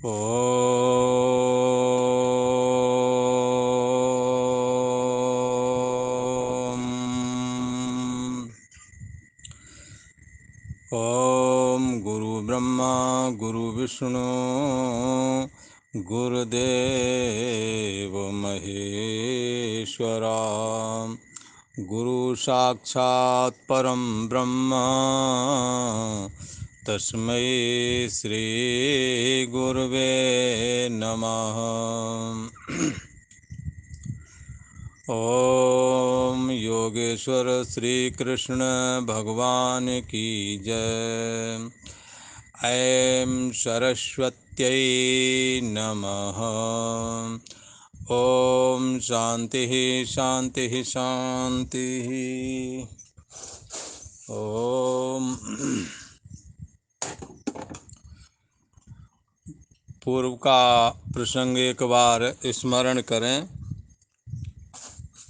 ओम ओम गुरु ब्रह्मा गुरु विष्णु गुरुदेव महेश्वरा गुरु साक्षात् परम ब्रह्म तस्मै श्री गुरुवे नमः। ओम योगेश्वर श्री कृष्ण भगवान की जय। ऐं सरस्वत्यै नमः। ओम शांति शांति शांति। ओम पूर्व का प्रसंग एक बार स्मरण करें।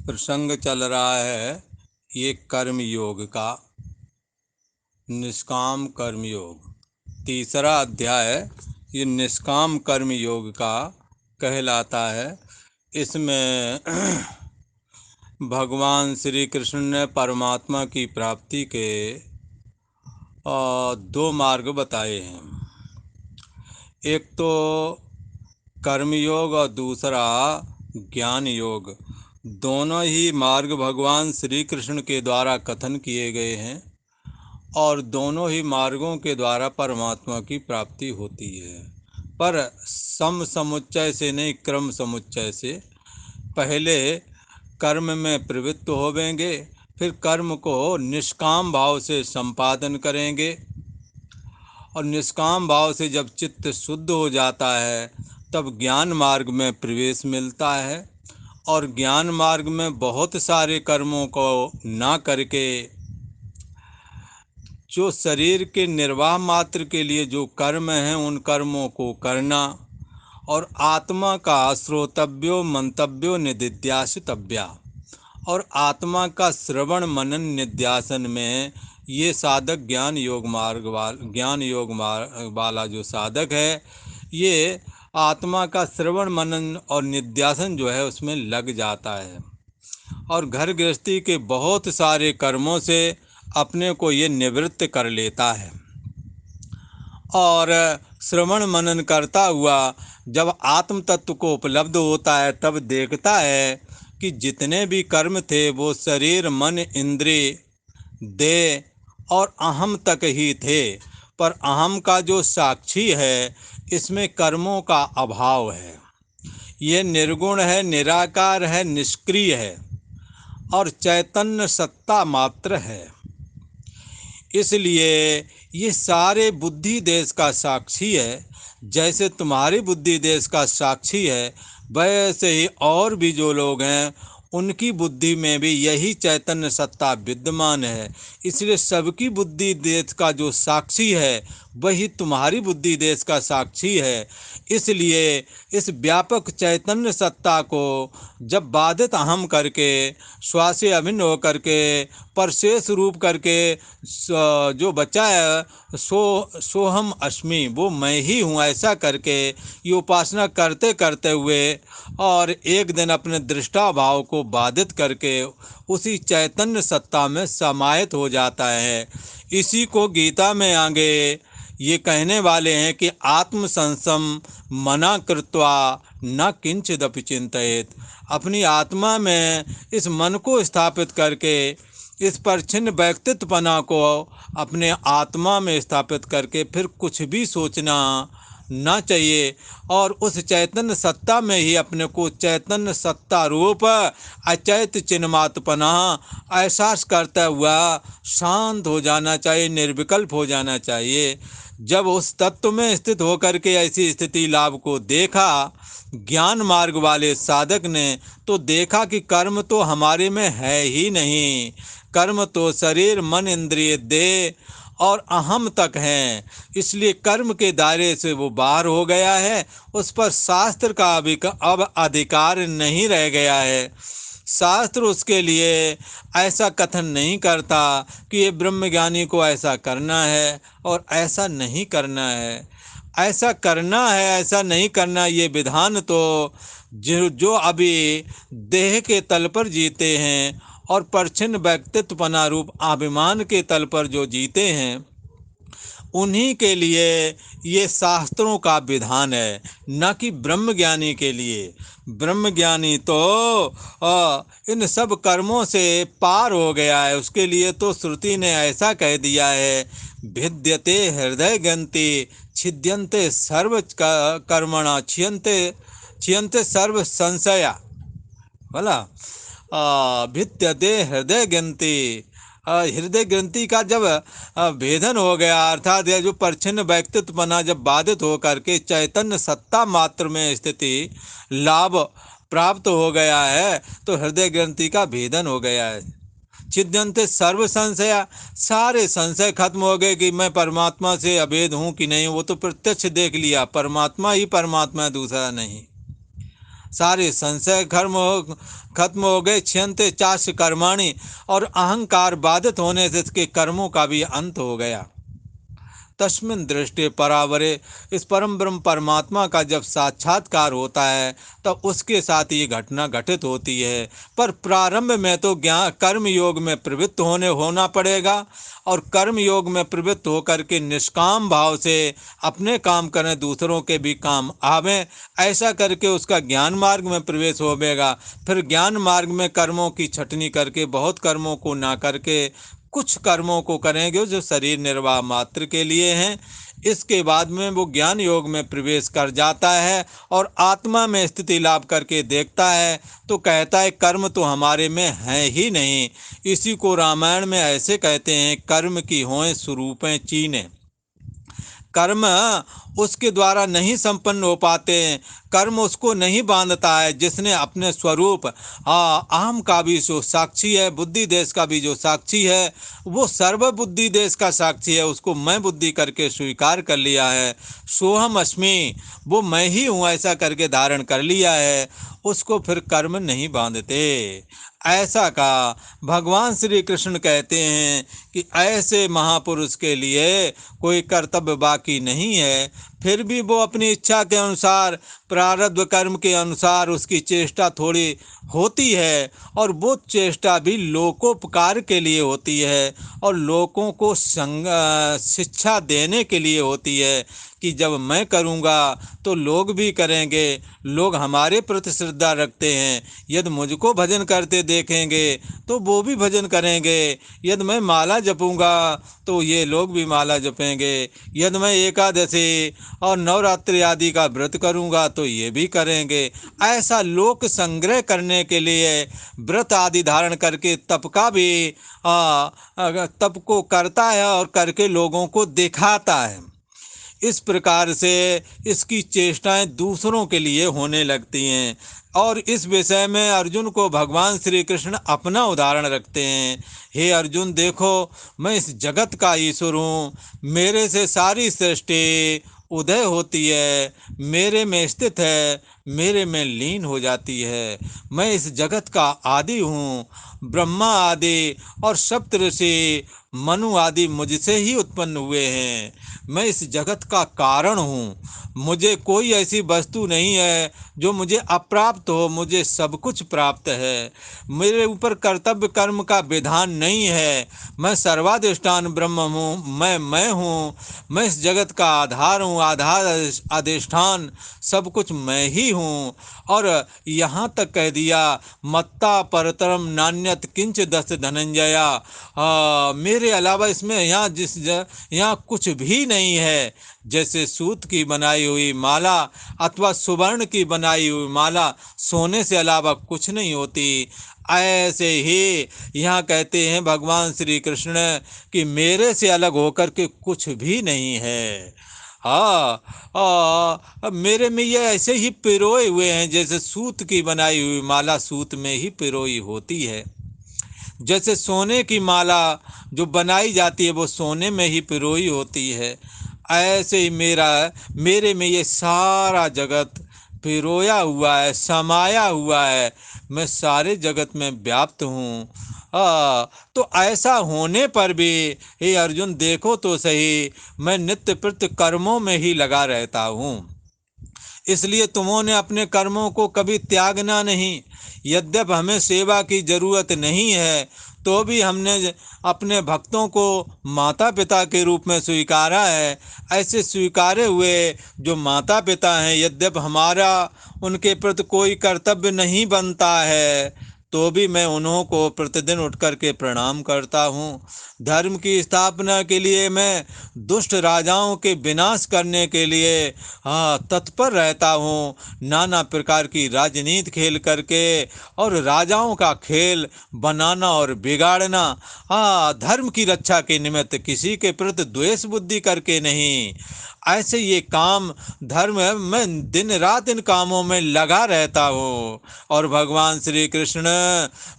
प्रसंग चल रहा है ये कर्म योग का, निष्काम कर्म योग। तीसरा अध्याय ये निष्काम कर्म योग का कहलाता है। इसमें भगवान श्री कृष्ण ने परमात्मा की प्राप्ति के दो मार्ग बताए हैं। एक तो कर्म योग और दूसरा ज्ञान योग। दोनों ही मार्ग भगवान श्री कृष्ण के द्वारा कथन किए गए हैं और दोनों ही मार्गों के द्वारा परमात्मा की प्राप्ति होती है, पर सम समुच्चय से नहीं, क्रम समुच्चय से। पहले कर्म में प्रवृत्त होवेंगे, फिर कर्म को निष्काम भाव से संपादन करेंगे और निष्काम भाव से जब चित्त शुद्ध हो जाता है तब ज्ञान मार्ग में प्रवेश मिलता है। और ज्ञान मार्ग में बहुत सारे कर्मों को ना करके जो शरीर के निर्वाह मात्र के लिए जो कर्म हैं उन कर्मों को करना और आत्मा का श्रोतव्यो मंतव्यो निदिध्यासितव्या और आत्मा का श्रवण मनन निध्यासन में ये साधक ज्ञान योग मार्ग वाला जो साधक है ये आत्मा का श्रवण मनन और निध्यासन जो है उसमें लग जाता है और घर गृहस्थी के बहुत सारे कर्मों से अपने को ये निवृत्त कर लेता है। और श्रवण मनन करता हुआ जब आत्म तत्व को उपलब्ध होता है तब देखता है कि जितने भी कर्म थे वो शरीर मन इंद्रिय देह और अहम तक ही थे, पर अहम का जो साक्षी है इसमें कर्मों का अभाव है। ये निर्गुण है, निराकार है, निष्क्रिय है और चैतन्य सत्ता मात्र है। इसलिए ये सारे बुद्धि देश का साक्षी है। जैसे तुम्हारी बुद्धि देश का साक्षी है वैसे ही और भी जो लोग हैं उनकी बुद्धि में भी यही चैतन्य सत्ता विद्यमान है। इसलिए सबकी बुद्धि देश का जो साक्षी है वही तुम्हारी बुद्धि देश का साक्षी है। इसलिए इस व्यापक चैतन्य सत्ता को जब बाधित अहम करके स्व से अभिन्न होकर के परशेष रूप करके जो बचा है सोहम अस्मि, वो मैं ही हूँ, ऐसा करके ये उपासना करते करते हुए और एक दिन अपने दृष्टा भाव को बाधित करके उसी चैतन्य सत्ता में समाहित हो जाता है। इसी को गीता में आगे ये कहने वाले हैं कि आत्म संसम मना कृत्वा न किंचिदपि चिंतयेत। अपनी आत्मा में इस मन को स्थापित करके इस परछिन्न व्यक्तित्वपना को अपने आत्मा में स्थापित करके फिर कुछ भी सोचना ना चाहिए और उस चैतन्य सत्ता में ही अपने को चैतन्य सत्ता रूप अचैत चिन्मात्पना एहसास करता हुआ शांत हो जाना चाहिए, निर्विकल्प हो जाना चाहिए। जब उस तत्व में स्थित होकर के ऐसी स्थिति लाभ को देखा ज्ञान मार्ग वाले साधक ने, तो देखा कि कर्म तो हमारे में है ही नहीं। कर्म तो शरीर मन इंद्रिय देह और अहम तक हैं। इसलिए कर्म के दायरे से वो बाहर हो गया है, उस पर शास्त्र का अब अधिकार नहीं रह गया है। शास्त्र उसके लिए ऐसा कथन नहीं करता कि ये ब्रह्मज्ञानी को ऐसा करना है और ऐसा नहीं करना है। ऐसा करना है, ऐसा नहीं करना, ये विधान तो जो जो अभी देह के तल पर जीते हैं और परछिन्न व्यक्तित्वपना रूप अभिमान के तल पर जो जीते हैं, उन्हीं के लिए ये शास्त्रों का विधान है, न कि ब्रह्मज्ञानी के लिए। ब्रह्मज्ञानी तो इन सब कर्मों से पार हो गया है, उसके लिए तो श्रुति ने ऐसा कह दिया है, भिद्यते हृदय गंति छिद्यन्ते सर्व कर्मणा छियन्ते छियन्ते सर्व संशया, बोला भिद्यते हृदय ग्रंथि। हृदय ग्रंथि का जब भेदन हो गया, अर्थात यह जो परछिन्न व्यक्तित्वपना जब बाधित होकर के चैतन्य सत्ता मात्र में स्थिति लाभ प्राप्त हो गया है, तो हृदय ग्रंथि का भेदन हो गया है। छिद्यन्ते सर्व संशय, सारे संशय खत्म हो गए कि मैं परमात्मा से अभेद हूँ कि नहीं, वो तो प्रत्यक्ष देख लिया, परमात्मा ही परमात्मा है, दूसरा नहीं। सारे संशय खत्म हो गए। छियन्ते चाश कर्माणि, और अहंकार बाधित होने से इसके कर्मों का भी अंत हो गया। तस्मिन् दृष्टि परावरे, इस परम ब्रह्म परमात्मा का जब साक्षात्कार होता है तब उसके साथ ये घटना घटित होती है। पर प्रारंभ में तो ज्ञान कर्म योग में प्रवृत्त होना पड़ेगा, और कर्म योग में प्रवृत्त होकर के निष्काम भाव से अपने काम करें, दूसरों के भी काम आवें, ऐसा करके उसका ज्ञान मार्ग में प्रवेश होगा। फिर ज्ञान मार्ग में कर्मों की छटनी करके, बहुत कर्मों को ना करके कुछ कर्मों को करेंगे जो शरीर निर्वाह मात्र के लिए हैं। इसके बाद में वो ज्ञान योग में प्रवेश कर जाता है और आत्मा में स्थिति लाभ करके देखता है, तो कहता है कर्म तो हमारे में है ही नहीं। इसी को रामायण में ऐसे कहते हैं, कर्म की होएं स्वरूपें चीने। कर्म उसके द्वारा नहीं संपन्न हो पाते हैं, कर्म उसको नहीं बांधता है जिसने अपने स्वरूप अहम का भी जो साक्षी है, बुद्धि देश का भी जो साक्षी है, वो सर्व बुद्धि देश का साक्षी है, उसको मैं बुद्धि करके स्वीकार कर लिया है। सोहम अस्मि, वो मैं ही हूँ ऐसा करके धारण कर लिया है, उसको फिर कर्म नहीं बांधते। ऐसा का भगवान श्री कृष्ण कहते हैं कि ऐसे महापुरुष के लिए कोई कर्तव्य बाकी नहीं है, फिर भी वो अपनी इच्छा के अनुसार, प्रारब्ध कर्म के अनुसार उसकी चेष्टा थोड़ी होती है, और वो चेष्टा भी लोकोपकार के लिए होती है और लोगों को शिक्षा देने के लिए होती है कि जब मैं करूँगा तो लोग भी करेंगे, लोग हमारे प्रति श्रद्धा रखते हैं, यदि मुझको भजन करते देखेंगे तो वो भी भजन करेंगे, यदि मैं माला जपूँगा तो ये लोग भी माला जपेंगे, यदि मैं एकादशी और नवरात्रि आदि का व्रत करूँगा तो ये भी करेंगे। ऐसा लोक संग्रह करने के लिए व्रत आदि धारण करके तप का भी तप को करता है और करके लोगों को दिखाता है। इस प्रकार से इसकी चेष्टाएं दूसरों के लिए होने लगती हैं। और इस विषय में अर्जुन को भगवान श्री कृष्ण अपना उदाहरण रखते हैं। हे अर्जुन, देखो मैं इस जगत का ईश्वर हूँ, मेरे से सारी सृष्टि उदय होती है, मेरे में स्थित है, मेरे में लीन हो जाती है। मैं इस जगत का आदि हूँ, ब्रह्मा आदि और सप्त ऋषि मनु आदि मुझसे ही उत्पन्न हुए हैं। मैं इस जगत का कारण हूँ, मुझे कोई ऐसी वस्तु नहीं है जो मुझे अप्राप्त हो, मुझे सब कुछ प्राप्त है। मेरे ऊपर कर्तव्य कर्म का विधान नहीं है, मैं सर्वाधिष्ठान ब्रह्म हूँ, मैं हूँ, मैं इस जगत का आधार हूँ, आधार अधिष्ठान सब कुछ मैं ही हूँ। और यहाँ तक कह दिया, मत्ता परतरम नान्यत किंच दस धनंजया, मेरे अलावा इसमें यहाँ कुछ भी नहीं है। जैसे सूत की बनाई हुई माला अथवा सुवर्ण की बनाई हुई माला सोने से अलावा कुछ नहीं होती, ऐसे ही यहाँ कहते हैं भगवान श्री कृष्ण कि मेरे से अलग होकर के कुछ भी नहीं है। मेरे में ये ऐसे ही पिरोए हुए हैं, जैसे सूत की बनाई हुई माला सूत में ही पिरोई होती है, जैसे सोने की माला जो बनाई जाती है वो सोने में ही पिरोई होती है, ऐसे ही मेरे में ये सारा जगत पिरोया हुआ है, समाया हुआ है। मैं सारे जगत में व्याप्त हूँ। तो ऐसा होने पर भी हे अर्जुन देखो तो सही, मैं नित्य प्रति कर्मों में ही लगा रहता हूँ। इसलिए तुमोंने अपने कर्मों को कभी त्यागना नहीं। यद्यप हमें सेवा की जरूरत नहीं है, तो भी हमने अपने भक्तों को माता पिता के रूप में स्वीकारा है। ऐसे स्वीकारे हुए जो माता पिता हैं, यद्यप हमारा उनके प्रति कोई कर्तव्य नहीं बनता है, तो भी मैं उन्हों को प्रतिदिन उठ कर के प्रणाम करता हूँ। धर्म की स्थापना के लिए मैं दुष्ट राजाओं के विनाश करने के लिए तत्पर रहता हूँ। नाना प्रकार की राजनीति खेल करके और राजाओं का खेल बनाना और बिगाड़ना, धर्म की रक्षा के निमित्त, किसी के प्रति द्वेष बुद्धि करके नहीं। ऐसे ये काम धर्म है, मैं दिन रात इन कामों में लगा रहता हूँ। और भगवान श्री कृष्ण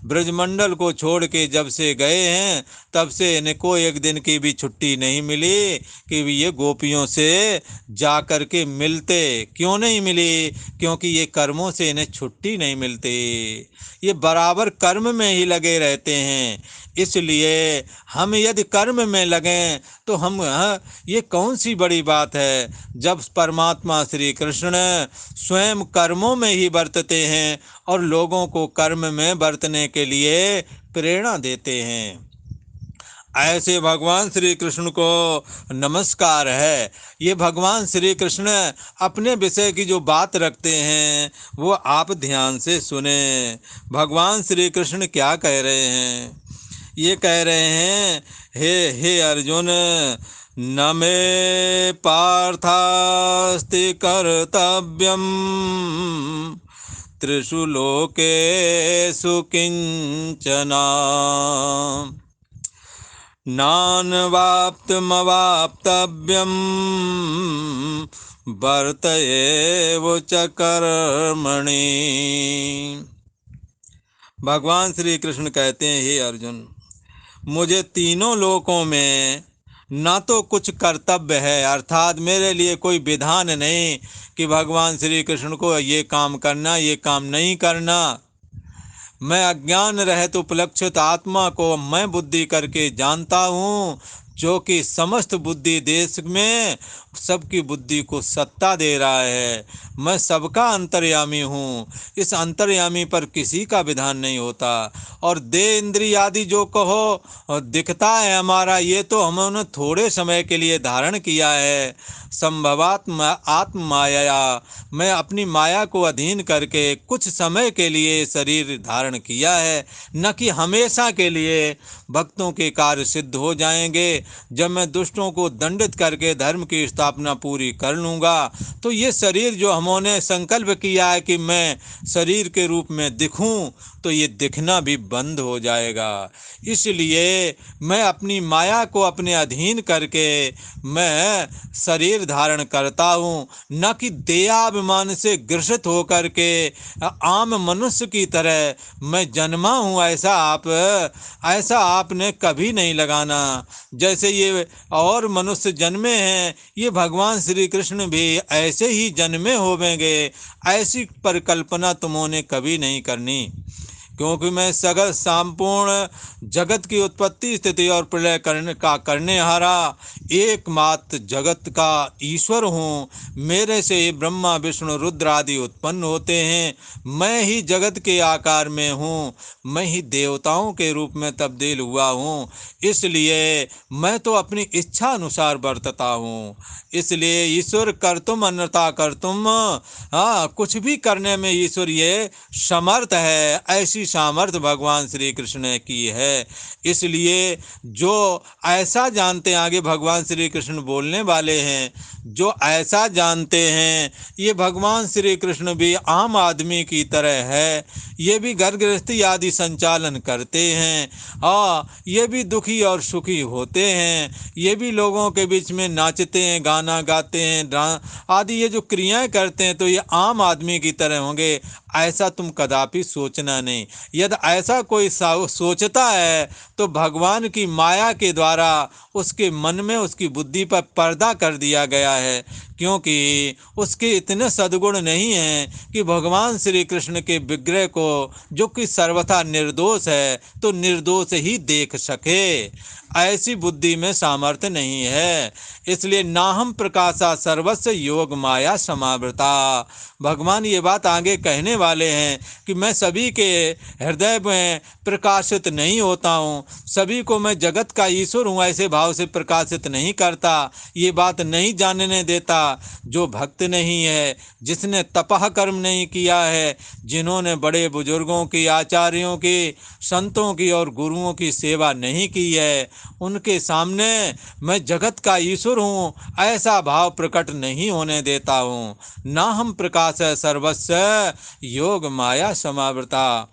ब्रजमंडल को छोड़ के जब से गए हैं, तब से इनको एक दिन की भी छुट्टी नहीं मिली कि ये गोपियों से जा कर के मिलते। क्यों नहीं मिली? क्योंकि ये कर्मों से इन्हें छुट्टी नहीं मिलती, ये बराबर कर्म में ही लगे रहते हैं। इसलिए हम यदि कर्म में लगें तो हम ये कौन सी बड़ी बात है, जब परमात्मा श्री कृष्ण स्वयं कर्मों में ही बरतते हैं और लोगों को कर्म में बरतने के लिए प्रेरणा देते हैं। ऐसे भगवान श्री कृष्ण को नमस्कार है। ये भगवान श्री कृष्ण अपने विषय की जो बात रखते हैं वो आप ध्यान से सुने। भगवान श्री कृष्ण क्या कह रहे हैं? ये कह रहे हैं, हे अर्जुन, न मे पार्थास्ति कर्तव्यम त्रिषु लोकेषु किंचना नानवाप्तमवाप्तव्यम वर्त एव च कर्मणि। भगवान श्री कृष्ण कहते हैं, हे अर्जुन, मुझे तीनों लोकों में ना तो कुछ कर्तव्य है, अर्थात मेरे लिए कोई विधान नहीं कि भगवान श्री कृष्ण को ये काम करना, ये काम नहीं करना। मैं अज्ञान रहित उपलक्षित आत्मा को मैं बुद्धि करके जानता हूँ, जो कि समस्त बुद्धि देश में सबकी बुद्धि को सत्ता दे रहा है। मैं सबका अंतर्यामी हूँ, इस अंतर्यामी पर किसी का विधान नहीं होता। और देह इंद्रिय आदि जो कहो दिखता है हमारा, ये तो हमने थोड़े समय के लिए धारण किया है। संभवात्म आत्म माया, मैं अपनी माया को अधीन करके कुछ समय के लिए शरीर धारण किया है, न कि हमेशा के लिए। भक्तों के कार्य सिद्ध हो जाएंगे जब मैं दुष्टों को दंडित करके धर्म की स्थापना पूरी कर लूँगा, तो ये शरीर जो हमने संकल्प किया है कि मैं शरीर के रूप में दिखूं, तो ये दिखना भी बंद हो जाएगा। इसलिए मैं अपनी माया को अपने अधीन करके मैं शरीर धारण करता हूँ, न कि देहाभिमान से ग्रसित होकर के आम मनुष्य की तरह मैं जन्मा हूँ। ऐसा आपने कभी नहीं लगाना। जैसे ये और मनुष्य जन्मे हैं, ये भगवान श्री कृष्ण भी ऐसे ही जन्मे होवेंगे, ऐसी परिकल्पना तुमोंने कभी नहीं करनी। क्योंकि मैं सगल संपूर्ण जगत की उत्पत्ति स्थिति और प्रलय करने हारा एकमात्र जगत का ईश्वर हूँ। मेरे से ही ब्रह्मा विष्णु रुद्र आदि उत्पन्न होते हैं। मैं ही जगत के आकार में हूँ, मैं ही देवताओं के रूप में तब्दील हुआ हूँ। इसलिए मैं तो अपनी इच्छा अनुसार बरतता हूँ। इसलिए ईश्वर कर्तुम अन्यथा कर्तुम, कुछ भी करने में ईश्वर ये समर्थ है। ऐसी सामर्थ्य भगवान श्री कृष्ण ने की है। इसलिए जो ऐसा जानते हैं, आगे भगवान श्री कृष्ण बोलने वाले हैं, जो ऐसा जानते हैं, ये भगवान श्री कृष्ण भी आम आदमी की तरह है। ये भी घर गृहस्थी आदि संचालन करते हैं, ये भी दुखी और सुखी होते हैं। ये भी लोगों के बीच में नाचते हैं, गाना गाते हैं आदि, ये जो क्रियाएं करते हैं, तो ये आम आदमी की तरह होंगे। ऐसा तुम कदापि सोचना नहीं। यदि ऐसा कोई सोचता है तो भगवान की माया के द्वारा उसके मन में, उसकी बुद्धि पर पर्दा कर दिया गया है, क्योंकि उसके इतने सद्गुण नहीं हैं कि भगवान श्री कृष्ण के विग्रह को, जो कि सर्वथा निर्दोष है, तो निर्दोष ही देख सके। ऐसी बुद्धि में सामर्थ्य नहीं है। इसलिए नाहम प्रकाशा सर्वस्व योग माया समावृता। भगवान ये बात आगे कहने वाले हैं कि मैं सभी के हृदय में प्रकाशित नहीं होता हूँ, सभी को मैं जगत का ईश्वर हूँ ऐसे भाव से प्रकाशित नहीं करता। ये बात नहीं जानने देता जो भक्त नहीं है, जिसने तपह कर्म नहीं किया है, जिन्होंने बड़े बुजुर्गों की, आचार्यों की, संतों की और गुरुओं की सेवा नहीं की है, उनके सामने मैं जगत का ईश्वर हूँ ऐसा भाव प्रकट नहीं होने देता हूँ। ना हम प्रकाश है सर्वस्व योग माया समावृता।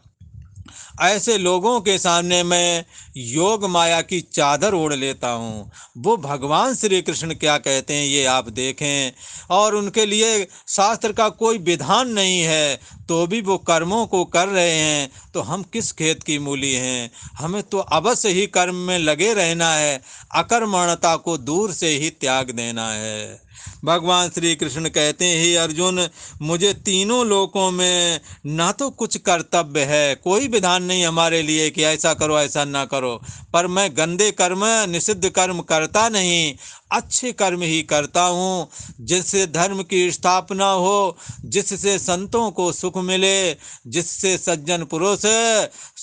ऐसे लोगों के सामने मैं योग माया की चादर ओढ़ लेता हूँ। वो भगवान श्री कृष्ण क्या कहते हैं ये आप देखें, और उनके लिए शास्त्र का कोई विधान नहीं है तो भी वो कर्मों को कर रहे हैं। तो हम किस खेत की मूली हैं? हमें तो अवश्य ही कर्म में लगे रहना है, अकर्मण्यता को दूर से ही त्याग देना है। भगवान श्री कृष्ण कहते हैं, हे अर्जुन, मुझे तीनों लोकों में ना तो कुछ कर्तव्य है, कोई विधान नहीं हमारे लिए कि ऐसा करो ऐसा ना करो, पर मैं गंदे कर्म, निषिद्ध कर्म करता नहीं, अच्छे कर्म ही करता हूँ, जिससे धर्म की स्थापना हो, जिससे संतों को सुख मिले, जिससे सज्जन पुरुष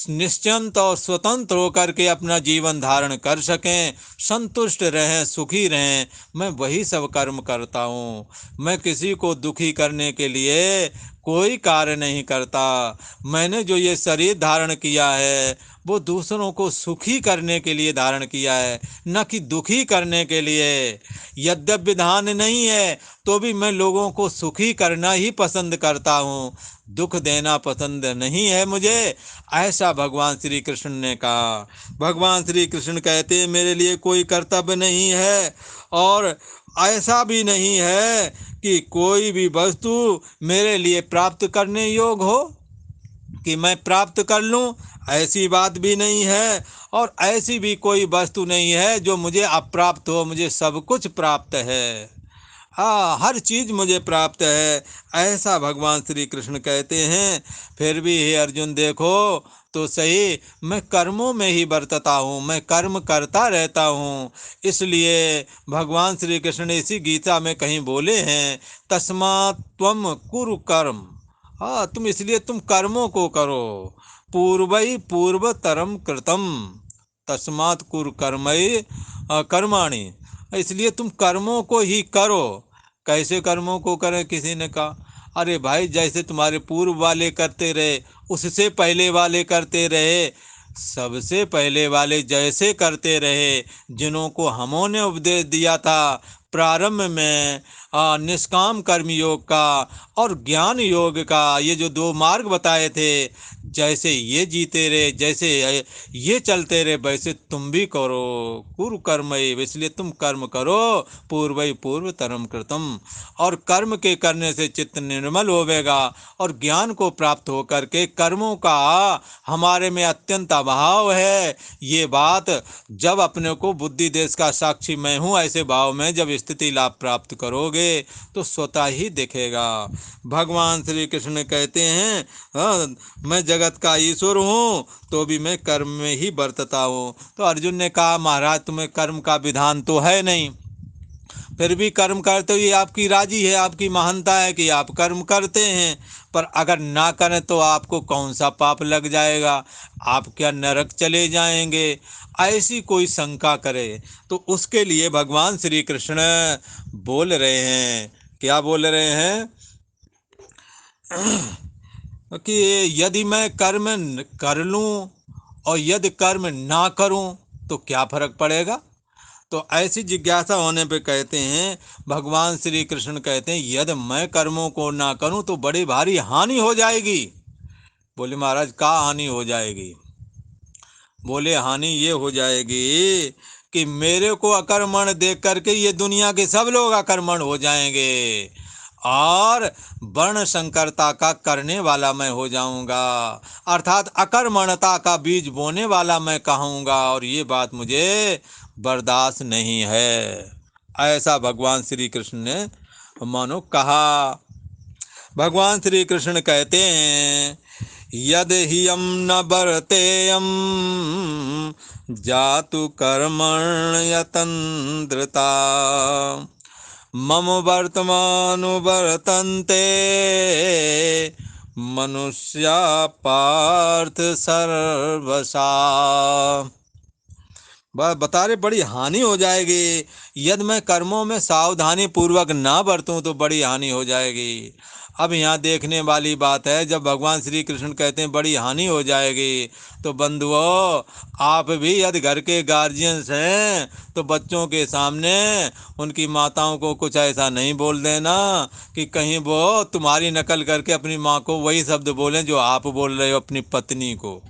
निश्चिंत और स्वतंत्र होकर के अपना जीवन धारण कर सकें, संतुष्ट रहें, सुखी रहें। मैं वही सब कर्म करता हूँ। मैं किसी को दुखी करने के लिए कोई कार्य नहीं करता। मैंने जो ये शरीर धारण किया है वो दूसरों को सुखी करने के लिए धारण किया है, न कि दुखी करने के लिए। यद्यप विधान नहीं है तो भी मैं लोगों को सुखी करना ही पसंद करता हूँ, दुख देना पसंद नहीं है मुझे, ऐसा भगवान श्री कृष्ण ने कहा। भगवान श्री कृष्ण कहते हैं, मेरे लिए कोई कर्तव्य नहीं है और ऐसा भी नहीं है कि कोई भी वस्तु मेरे लिए प्राप्त करने योग्य हो कि मैं प्राप्त कर लूं, ऐसी बात भी नहीं है, और ऐसी भी कोई वस्तु नहीं है जो मुझे अप्राप्त हो। मुझे सब कुछ प्राप्त है, हाँ, हर चीज़ मुझे प्राप्त है, ऐसा भगवान श्री कृष्ण कहते हैं। फिर भी हे अर्जुन देखो तो सही, मैं कर्मों में ही बरतता हूँ, मैं कर्म करता रहता हूँ। इसलिए भगवान श्री कृष्ण ने इसी गीता में कहीं बोले हैं, तस्मात् त्वं कुरु कर्म। हाँ, तुम कर्मों को करो, पूर्वई पूर्वतरम कृतम, तस्मात् कुरु कर्मई कर्माणि। इसलिए तुम कर्मों को ही करो। कैसे कर्मों को करें? किसी ने कहा, अरे भाई, जैसे तुम्हारे पूर्व वाले करते रहे, उससे पहले वाले करते रहे, सबसे पहले वाले जैसे करते रहे, जिन्हों को हमों उपदेश दिया था प्रारंभ में, निष्काम कर्म योग का और ज्ञान योग का, ये जो दो मार्ग बताए थे, जैसे ये जीते रहे, जैसे ये चलते रहे, वैसे तुम भी करो। कुरु कर्मय, इसलिए तुम कर्म करो, पूर्वई पूर्व तरम कृतम। और कर्म के करने से चित्त निर्मल होवेगा और ज्ञान को प्राप्त होकर के कर्मों का हमारे में अत्यंत अभाव है। ये बात जब अपने को बुद्धि देश का साक्षी मैं हूँ ऐसे भाव में जब स्थिति लाभ प्राप्त करोगे तो स्वतः ही दिखेगा। भगवान श्री कृष्ण कहते हैं, हाँ, मैं जगत का ईश्वर हूँ तो भी मैं कर्म में ही बरतता हूँ। तो अर्जुन ने कहा, महाराज तुम्हें कर्म का विधान तो है नहीं, फिर भी कर्म करते हो, ये आपकी राजी है, आपकी महानता है कि आप कर्म करते हैं, पर अगर ना करें तो आपको कौन सा पाप लग जाएगा, आप क्या नरक चले जाएंगे? ऐसी कोई शंका करे तो उसके लिए भगवान श्री कृष्ण बोल रहे हैं, क्या बोल रहे हैं कि यदि मैं कर्म कर लूं और यदि कर्म ना करूं तो क्या फर्क पड़ेगा? तो ऐसी जिज्ञासा होने पे कहते हैं, भगवान श्री कृष्ण कहते हैं, यदि मैं कर्मों को ना करूं तो बड़ी भारी हानि हो जाएगी। बोले महाराज, क्या हानि हो जाएगी? बोले हानि ये हो जाएगी कि मेरे को अकर्मण देख करके ये दुनिया के सब लोग अकर्मण हो जाएंगे। और वर्ण संकरता का करने वाला मैं हो जाऊंगा, अर्थात अकर्मण्यता का बीज बोने वाला मैं कहूँगा, और ये बात मुझे बर्दाश्त नहीं है। ऐसा भगवान श्री कृष्ण ने मानो कहा। भगवान श्री कृष्ण कहते हैं, यद हियम न बरतेयम जातु कर्मण्यतंद्रता मम वर्तमानु वर्तन्ते मनुष्या पार्थ सर्वसा। बता रहे बड़ी हानि हो जाएगी, यदि मैं कर्मों में सावधानी पूर्वक ना बरतूं तो बड़ी हानि हो जाएगी। अब यहाँ देखने वाली बात है, जब भगवान श्री कृष्ण कहते हैं बड़ी हानि हो जाएगी, तो बंधुओं आप भी यदि घर के गार्जियंस हैं तो बच्चों के सामने उनकी माताओं को कुछ ऐसा नहीं बोल देना कि कहीं वो तुम्हारी नकल करके अपनी माँ को वही शब्द बोलें जो आप बोल रहे हो अपनी पत्नी को।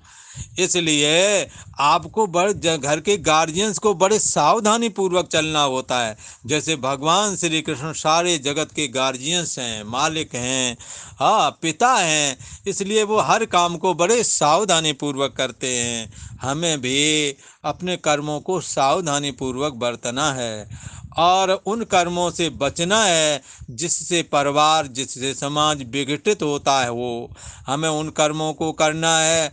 इसलिए आपको घर के गार्जियंस को बड़े सावधानी पूर्वक चलना होता है। जैसे भगवान श्री कृष्ण सारे जगत के गार्जियंस हैं, मालिक हैं, हाँ पिता हैं, इसलिए वो हर काम को बड़े सावधानी पूर्वक करते हैं। हमें भी अपने कर्मों को सावधानी पूर्वक बरतना है और उन कर्मों से बचना है जिससे परिवार, जिससे समाज विघटित होता है। वो हमें उन कर्मों को करना है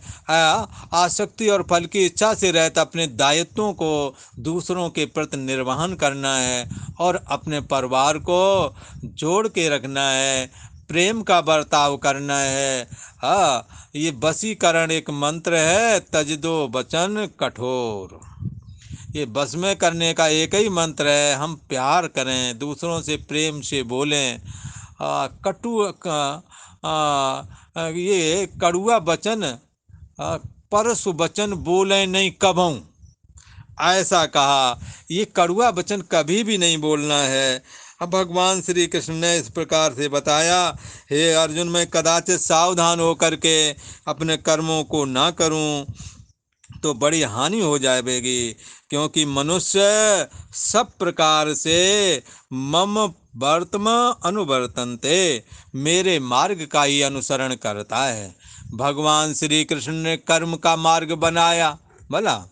आसक्ति और फल की इच्छा से रहता अपने दायित्वों को दूसरों के प्रति निर्वहन करना है और अपने परिवार को जोड़ के रखना है, प्रेम का बर्ताव करना है। हाँ, ये वशीकरण एक मंत्र है, तज दो वचन कठोर। ये बस में करने का एक ही मंत्र है, हम प्यार करें, दूसरों से प्रेम से बोलें। ये कड़ुआ वचन परसु वचन बोले नहीं कबहूँ, ऐसा कहा। ये कड़ुआ वचन कभी भी नहीं बोलना है। अब भगवान श्री कृष्ण ने इस प्रकार से बताया, हे अर्जुन मैं कदाचित सावधान होकर के अपने कर्मों को ना करूं तो बड़ी हानि हो जाएगी, क्योंकि मनुष्य सब प्रकार से मम वर्तमान अनुवर्तन्ते, मेरे मार्ग का ही अनुसरण करता है। भगवान श्री कृष्ण ने कर्म का मार्ग बनाया, भला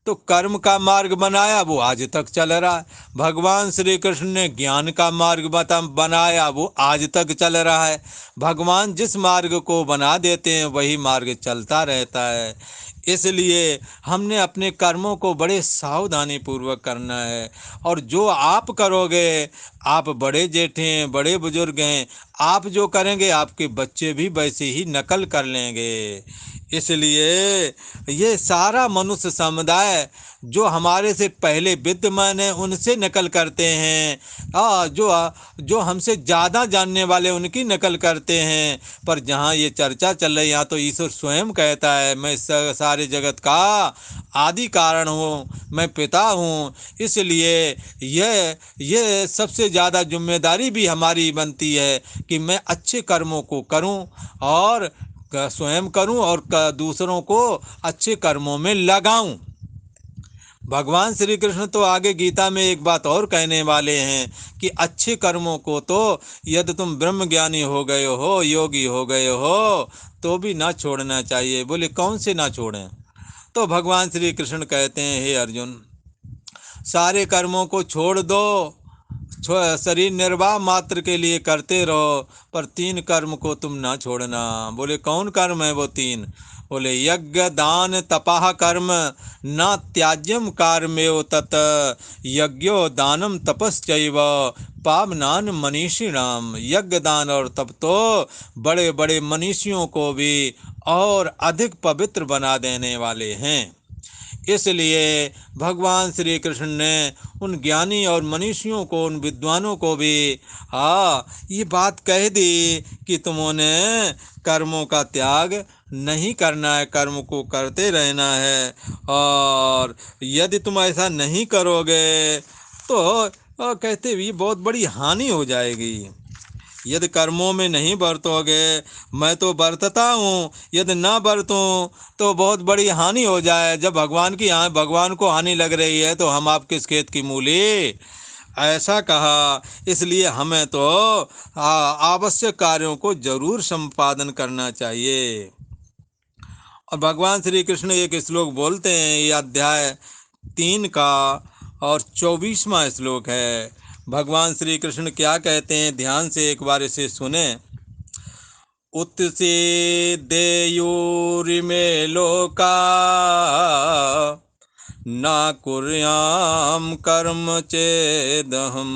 तो कर्म का मार्ग बनाया, वो आज तक चल रहा है। भगवान श्री कृष्ण ने ज्ञान का मार्ग बनाया, वो आज तक चल रहा है। भगवान जिस मार्ग को बना देते हैं वही मार्ग चलता रहता है। इसलिए हमने अपने कर्मों को बड़े सावधानी पूर्वक करना है, और जो आप करोगे, आप बड़े जेठे हैं, बड़े बुजुर्ग हैं, आप जो करेंगे आपके बच्चे भी वैसे ही नकल कर लेंगे। इसलिए ये सारा मनुष्य समुदाय जो हमारे से पहले विद्यमान है उनसे नकल करते हैं, जो हमसे ज़्यादा जानने वाले उनकी नकल करते हैं। पर जहाँ ये चर्चा चल रही है यहाँ तो ईश्वर स्वयं कहता है, मैं सारे जगत का आदि कारण हूँ, मैं पिता हूँ। इसलिए ये सबसे ज़्यादा जिम्मेदारी भी हमारी बनती है कि मैं अच्छे कर्मों को करूँ और स्वयं करूं और दूसरों को अच्छे कर्मों में लगाऊं। भगवान श्री कृष्ण तो आगे गीता में एक बात और कहने वाले हैं कि अच्छे कर्मों को तो यदि तुम ब्रह्म ज्ञानी हो गए हो, योगी हो गए हो, तो भी ना छोड़ना चाहिए। बोले कौन से ना छोड़ें? तो भगवान श्री कृष्ण कहते हैं, हे अर्जुन सारे कर्मों को छोड़ दो, शरीर निर्वाह मात्र के लिए करते रहो, पर 3 कर्म को तुम ना छोड़ना। बोले कौन कर्म है वो 3? बोले यज्ञ दान तपः कर्म न त्याज्यम कार्मेव तत् यज्ञो दानम तपश्चैव पावनान मनीषिणाम। यज्ञ दान और तप तो बड़े बड़े मनीषियों को भी और अधिक पवित्र बना देने वाले हैं। इसलिए भगवान श्री कृष्ण ने उन ज्ञानी और मनीषियों को, उन विद्वानों को भी ये बात कह दी कि तुमने कर्मों का त्याग नहीं करना है, कर्म को करते रहना है, और यदि तुम ऐसा नहीं करोगे तो कहते भी बहुत बड़ी हानि हो जाएगी। यदि कर्मों में नहीं बरतोगे, मैं तो बरतता हूँ, यदि ना बरतूँ तो बहुत बड़ी हानि हो जाए। जब भगवान को हानि लग रही है तो हम आप किस खेत की मूली? ऐसा कहा। इसलिए हमें तो आवश्यक कार्यों को जरूर संपादन करना चाहिए। और भगवान श्री कृष्ण एक श्लोक बोलते हैं, ये अध्याय 3 का और 24वां श्लोक है। भगवान श्री कृष्ण क्या कहते हैं, ध्यान से एक बार इसे सुने। उत्सीदेयुरिमे लोका न कुर्याम कर्म चेदहम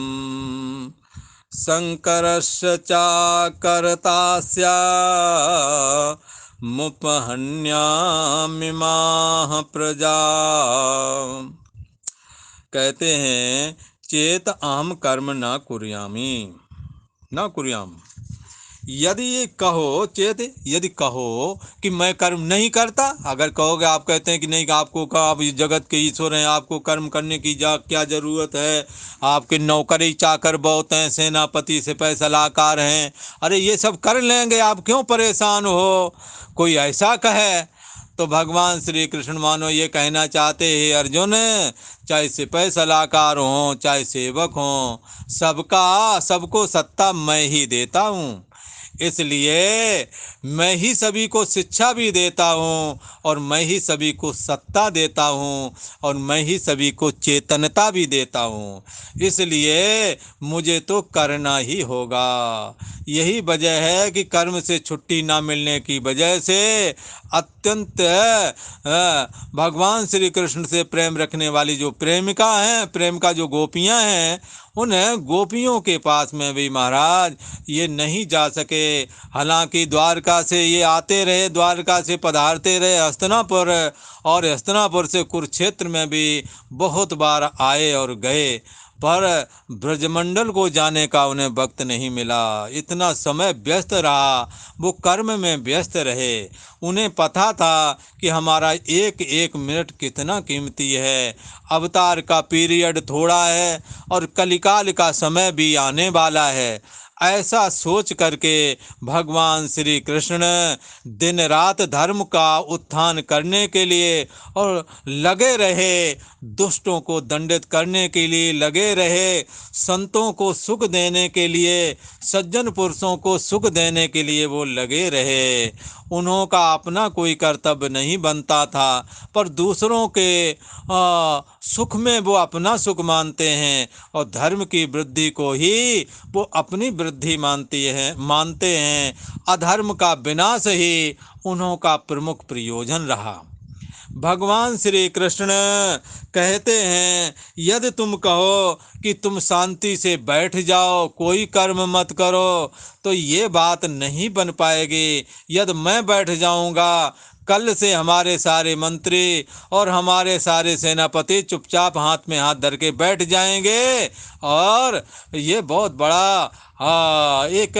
शंकरस्य चा कर्ता मुपहन्यामिमाः प्रजा। कहते हैं चेत अहम कर्म न कुर्यामी, न कुर्याम। यदि ये कहो, चेत यदि कहो कि मैं कर्म नहीं करता, अगर कहोगे, आप कहते हैं कि नहीं, आपको का आप जगत के ईश्वर हैं, आपको कर्म करने की क्या ज़रूरत है, आपके नौकरी चाकर बहुत हैं, सेनापति से पैसा लाकार हैं, अरे ये सब कर लेंगे, आप क्यों परेशान हो, कोई ऐसा कहे तो भगवान श्री कृष्ण मानो ये कहना चाहते हैं, अर्जुन, चाहे सिपाही सलाहकार हों चाहे सेवक हों, सबको सत्ता मैं ही देता हूँ। इसलिए मैं ही सभी को शिक्षा भी देता हूँ और मैं ही सभी को सत्ता देता हूँ और मैं ही सभी को चेतनता भी देता हूँ। इसलिए मुझे तो करना ही होगा। यही वजह है कि कर्म से छुट्टी ना मिलने की वजह से अत्यंत भगवान श्री कृष्ण से प्रेम रखने वाली जो प्रेमिका हैं, प्रेम का जो गोपियां हैं, उन गोपियों के पास में भी महाराज ये नहीं जा सके। हालांकि द्वारका से ये आते रहे, द्वारका से पधारते रहे हस्तिनापुर, और हस्तिनापुर से कुरुक्षेत्र में भी बहुत बार आए और गए, पर ब्रजमंडल को जाने का उन्हें वक्त नहीं मिला। इतना समय व्यस्त रहा, वो कर्म में व्यस्त रहे। उन्हें पता था कि हमारा एक एक मिनट कितना कीमती है, अवतार का पीरियड थोड़ा है और कलिकाल का समय भी आने वाला है। ऐसा सोच करके भगवान श्री कृष्ण दिन रात धर्म का उत्थान करने के लिए और लगे रहे, दुष्टों को दंडित करने के लिए लगे रहे, संतों को सुख देने के लिए, सज्जन पुरुषों को सुख देने के लिए वो लगे रहे। उन्हों का अपना कोई कर्तव्य नहीं बनता था, पर दूसरों के सुख में वो अपना सुख मानते हैं और धर्म की वृद्धि को ही वो अपनी वृद्धि मानते हैं। अधर्म का विनाश ही उन्हों का प्रमुख प्रयोजन रहा। भगवान श्री कृष्ण कहते हैं, यदि तुम कहो कि तुम शांति से बैठ जाओ, कोई कर्म मत करो, तो ये बात नहीं बन पाएगी। यदि मैं बैठ जाऊंगा, कल से हमारे सारे मंत्री और हमारे सारे सेनापति चुपचाप हाथ में हाथ धर के बैठ जाएंगे और ये बहुत बड़ा एक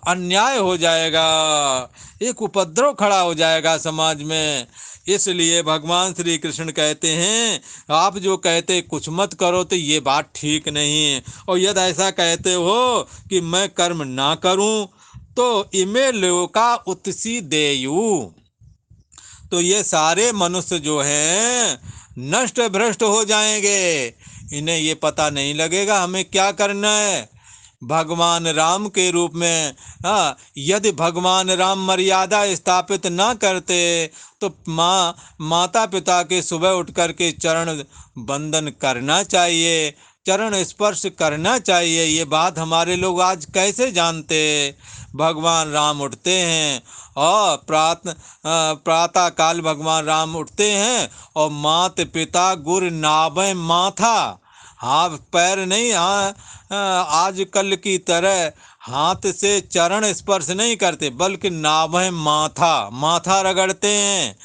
अन्याय हो जाएगा, एक उपद्रव खड़ा हो जाएगा समाज में। इसलिए भगवान श्री कृष्ण कहते हैं, आप जो कहते कुछ मत करो, तो ये बात ठीक नहीं है। और यदि ऐसा कहते हो कि मैं कर्म ना करूं, तो इमे लोका उत्सी देयु, तो ये सारे मनुष्य जो हैं नष्ट भ्रष्ट हो जाएंगे। इन्हें ये पता नहीं लगेगा हमें क्या करना है। भगवान राम के रूप में यदि भगवान राम मर्यादा स्थापित ना करते, तो माता पिता के सुबह उठ कर के चरण बंदन करना चाहिए, चरण स्पर्श करना चाहिए। ये बात हमारे लोग आज कैसे जानते। भगवान राम उठते हैं और प्रातः काल भगवान राम उठते हैं और मात पिता गुर नाभे माथा, हाथ पैर नहीं, आज कल की तरह हाथ से चरण स्पर्श नहीं करते, बल्कि नाभे माथा रगड़ते हैं।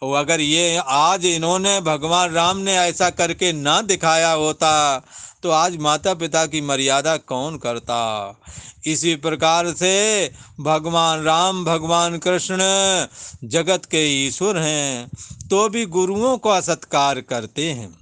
और अगर ये आज इन्होंने भगवान राम ने ऐसा करके ना दिखाया होता, तो आज माता पिता की मर्यादा कौन करता। इसी प्रकार से भगवान राम, भगवान कृष्ण जगत के ईश्वर हैं, तो भी गुरुओं का सत्कार करते हैं।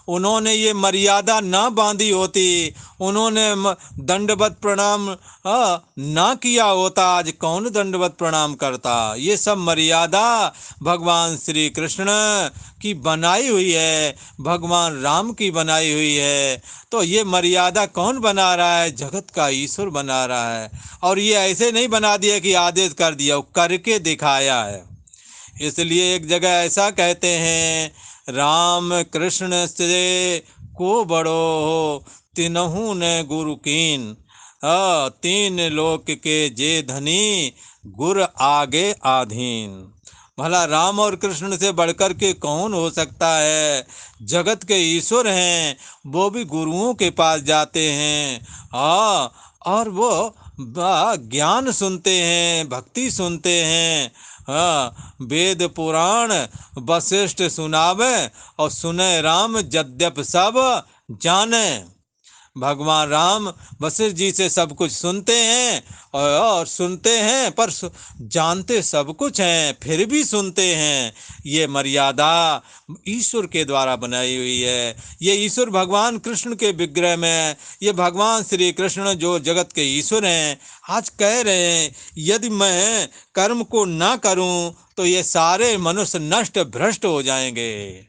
उन्होंने ये मर्यादा ना बांधी होती, उन्होंने दंडवत प्रणाम ना किया होता, आज कौन दंडवत प्रणाम करता। ये सब मर्यादा भगवान श्री कृष्ण की बनाई हुई है, भगवान राम की बनाई हुई है। तो ये मर्यादा कौन बना रहा है? जगत का ईश्वर बना रहा है। और ये ऐसे नहीं बना दिया कि आदेश कर दिया, वो करके दिखाया है। इसलिए एक जगह ऐसा कहते हैं, राम कृष्ण से को बड़ो हो, तिनहु ने गुरु कीन। तीन लोक के जे धनी, गुर आगे आधीन। भला राम और कृष्ण से बढ़कर के कौन हो सकता है? जगत के ईश्वर हैं, वो भी गुरुओं के पास जाते हैं। और वो ज्ञान सुनते हैं, भक्ति सुनते हैं। वेद पुराण वशिष्ठ सुनावे, और सुने राम यद्यप सब जाने। भगवान राम वशिष्ठ जी से सब कुछ सुनते हैं, और सुनते हैं पर जानते सब कुछ हैं, फिर भी सुनते हैं। ये मर्यादा ईश्वर के द्वारा बनाई हुई है। ये ईश्वर भगवान कृष्ण के विग्रह में, ये भगवान श्री कृष्ण जो जगत के ईश्वर हैं, आज कह रहे हैं यदि मैं कर्म को ना करूं तो ये सारे मनुष्य नष्ट भ्रष्ट हो जाएंगे।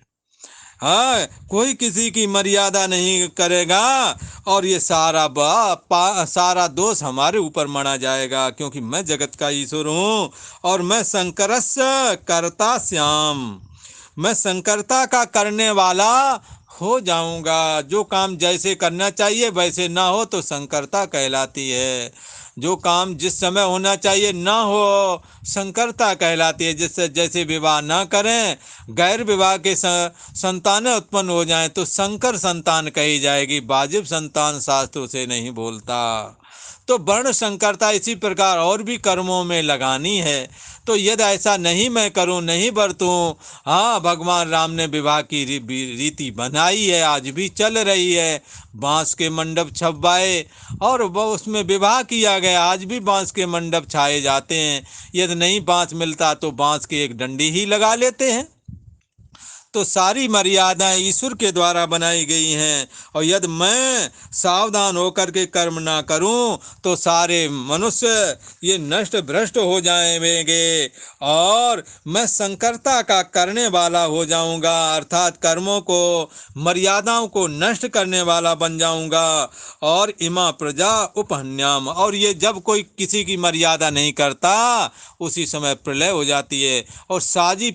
हाँ, कोई किसी की मर्यादा नहीं करेगा, और ये सारा दोष हमारे ऊपर मना जाएगा, क्योंकि मैं जगत का ईश्वर हूँ, और मैं संकरस्य कर्ता श्याम। मैं संकरता का करने वाला हो जाऊंगा। जो काम जैसे करना चाहिए वैसे ना हो तो संकरता कहलाती है। जो काम जिस समय होना चाहिए ना हो, संकरता कहलाती है। जिससे जैसे विवाह ना करें, गैर विवाह के संतानें उत्पन्न हो जाएं तो संकर संतान कही जाएगी। वाजिब संतान शास्त्रों से नहीं बोलता। तो वर्ण संकरता इसी प्रकार और भी कर्मों में लगानी है। तो यदि ऐसा नहीं मैं करूं, नहीं बरतूं, हाँ, भगवान राम ने विवाह की रीति बनाई है, आज भी चल रही है। बांस के मंडप छपवाए और वो उसमें विवाह किया गया। आज भी बांस के मंडप छाए जाते हैं। यदि नहीं बांस मिलता तो बांस की एक डंडी ही लगा लेते हैं। तो सारी मर्यादाएं ईश्वर के द्वारा बनाई गई हैं, और यदि मैं सावधान होकर के कर्म ना करूं तो सारे मनुष्य ये नष्ट भ्रष्ट हो जाएंगे, और मैं संकरता का करने वाला हो जाऊंगा, अर्थात कर्मों को, मर्यादाओं को नष्ट करने वाला बन जाऊंगा। और इमा प्रजा उपहन्याम, और ये जब कोई किसी की मर्यादा नहीं करता उसी समय प्रलय हो जाती है, और सारी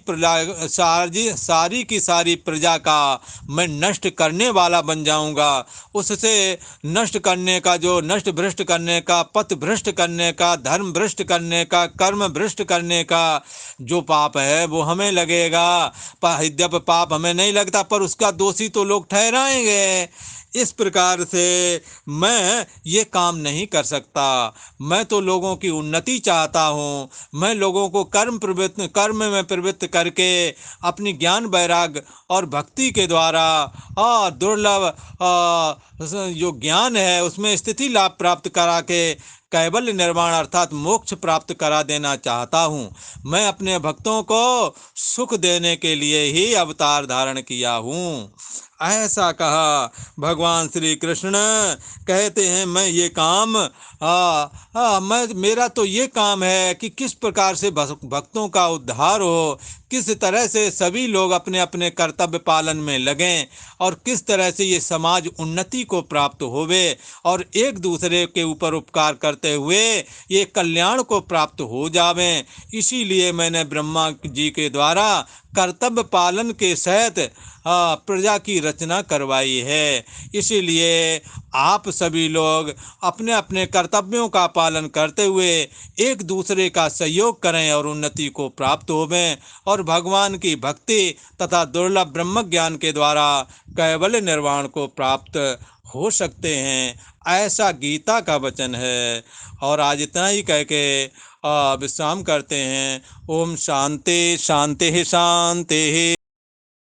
की सारी प्रजा का मैं नष्ट करने वाला बन जाऊंगा। उससे नष्ट करने का, जो नष्ट भ्रष्ट करने का, पथ भ्रष्ट करने का, धर्म भ्रष्ट करने का, कर्म भ्रष्ट करने का जो पाप है वो हमें लगेगा। यद्यपि पाप हमें नहीं लगता, पर उसका दोषी तो लोग ठहराएंगे। इस प्रकार से मैं ये काम नहीं कर सकता। मैं तो लोगों की उन्नति चाहता हूँ। मैं लोगों को कर्म में प्रवृत्त करके अपनी ज्ञान वैराग्य और भक्ति के द्वारा दुर्लभ जो ज्ञान है उसमें स्थिति लाभ प्राप्त करा के कैवल्य निर्वाण अर्थात मोक्ष प्राप्त करा देना चाहता हूँ। मैं अपने भक्तों को सुख देने के लिए ही अवतार धारण किया हूँ। ऐसा कहा भगवान श्री कृष्ण। कहते हैं मैं ये काम मेरा तो ये काम है कि किस प्रकार से भक्तों का उद्धार हो, किस तरह से सभी लोग अपने अपने कर्तव्य पालन में लगें, और किस तरह से ये समाज उन्नति को प्राप्त होवे, और एक दूसरे के ऊपर उपकार करते हुए ये कल्याण को प्राप्त हो जावें। इसीलिए मैंने ब्रह्मा जी के द्वारा कर्तव्य पालन के सहित प्रजा की रचना करवाई है। इसीलिए आप सभी लोग अपने अपने कर्तव्यों का पालन करते हुए एक दूसरे का सहयोग करें और उन्नति को प्राप्त होवें, और भगवान की भक्ति तथा दुर्लभ ब्रह्म ज्ञान के द्वारा कैवल्य निर्वाण को प्राप्त हो सकते हैं। ऐसा गीता का वचन है। और आज इतना ही कह के विश्राम करते हैं। ओम शांति शांति शांति।